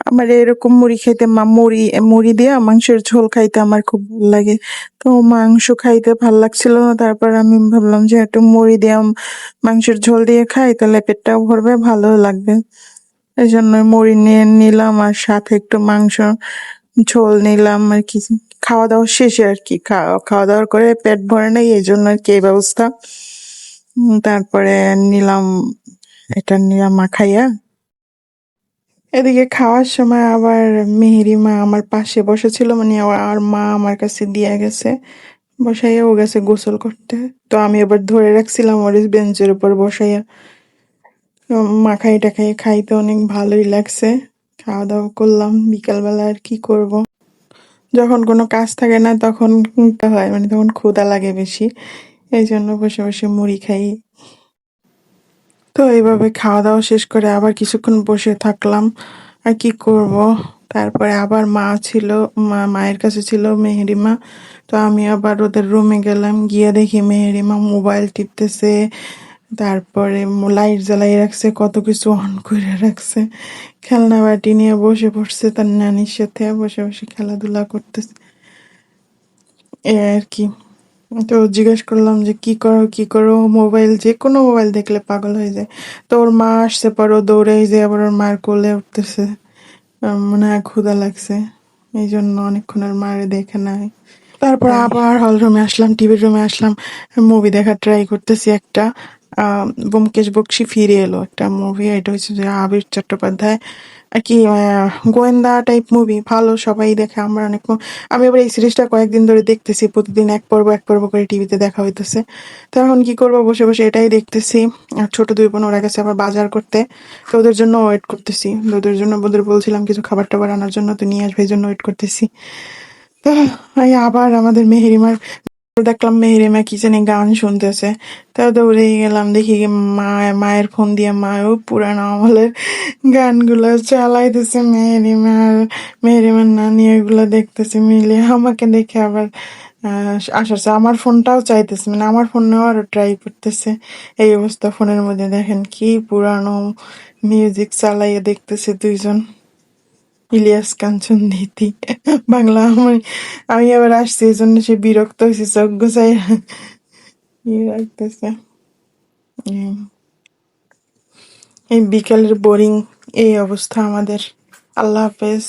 আমার এরকম মুড়ি খাইতে মুড়ি মুড়ি দিয়া মাংসের ঝোল খাইতে আমার খুব ভালো লাগে। তো মাংস খাইতে ভাল লাগছিল না, তারপর আমি ভাবলাম যে একটু মুড়ি দিয়ে মাংসের ঝোল দিয়ে খাই, তাহলে পেটটাও ভরবে, ভালো লাগবে। এই জন্য মুড়ি নিয়ে নিলাম আর সাথে একটু মাংস ঝোল নিলাম আর কি। খাওয়া দাওয়া শেষে আর কি, খাওয়া দাওয়া করে পেট ভরে নাই, এই জন্য আর কি এই ব্যবস্থা। তারপরে নিলাম, এটা নিলাম মাখাইয়া। এদিকে খাওয়ার সময় আবার মেহেরি মা আমার পাশে বসেছিল, মানে আর মা আমার কাছে দিয়ে গেছে, বসাইয়া ও গেছে গোসল করতে। তো আমি এবার ধরে রাখছিলাম ওর বেঞ্চের উপর বসাইয়া। মাখাই টাখাই খাইতে অনেক ভালোই লাগছে। খাওয়া দাওয়া করলাম বিকালবেলা, আর কি করব, যখন কোনো কাজ থাকে না তখন হয়, মানে তখন ক্ষুধা লাগে বেশি, এই জন্য বসে বসে মুড়ি খাই। তো এইভাবে খাওয়া দাওয়া শেষ করে আবার কিছুক্ষণ বসে থাকলাম, আর কি করব। তারপরে আবার মা ছিল, মায়ের কাছে ছিল মেহেরিমা। তো আমি আবার ওদের রুমে গেলাম, গিয়ে দেখি মেহেরিমা মোবাইল টিপতেছে, তারপরে লাইট জ্বালাই রাখছে, কত কিছু অন করে রাখছে, খেলনা বাটি নিয়ে বসে পড়ছে, তার নানির সাথে বসে বসে খেলাধুলা করতেছে, এই আর কি। তো জিজ্ঞেস করলাম যে কি করো কি করো, মোবাইল, যে কোনো মোবাইল দেখলে পাগল হয়ে যায়। তো ওর মা আসছে, পর ও দৌড়ে যে আবার ওর মার কোলে উঠতেছে, মনে হয় ক্ষুধা লাগছে, এই জন্য অনেকক্ষণ ওর মারে দেখে নাই। তারপর আবার হল রুমে আসলাম, টিভির রুমে আসলাম, মুভি দেখার ট্রাই করতেছি একটা। ব্যোমকেশ বক্সী ফিরে এলো, একটা মুভি, এটা হচ্ছে যে আবির চট্টোপাধ্যায় আর কি, গোয়েন্দা টাইপ মুভি, ভালো, সবাই দেখে, আমরা অনেক আমি এবার এই সিরিজটা কয়েকদিন ধরে দেখতেছি, প্রতিদিন এক পর্ব এক পর্ব করে টিভিতে দেখা হইতেছে। তো এখন কি করবো, বসে বসে এটাই দেখতেছি। আর ছোট দুই বোন ওরা গেছে আবার বাজার করতে, তো ওদের জন্য ওয়েট করতেছি, ওদের জন্য ওদের বলছিলাম কিছু খাবার টাবার আনার জন্য, তো নিয়ে আসবে, এই জন্য ওয়েট করতেছি। তো এই আবার আমাদের মেহেরিমার, দেখলাম মেহেরিমা কি জানি গান শুনতেছে, তাও দৌড়ে গেলাম, দেখি মায়ের ফোন দিয়ে মাও পুরানো আমলের গানগুলো চালাইতেছে, মেহেরিমার নানি এগুলো দেখতেছে মিলে, আমাকে দেখে আবার আসাচ্ছে, আমার ফোনটাও চাইতেছে, মানে আমার ফোন নেওয়ারও ট্রাই করতেছে। এই অবস্থা, ফোনের মধ্যে দেখেন কি পুরানো মিউজিক চালাইয়া দেখতেছে দুইজন, ইলিয়াস কাঞ্চন দিতি বাংলা। আমি আবার আসছি, এই জন্য সে বিরক্ত হয়েছে, চোখ গোছাই ইয়ে রাখতেছে। এই বিকালের বোরিং এই অবস্থা আমাদের। আল্লাহ হাফেজ।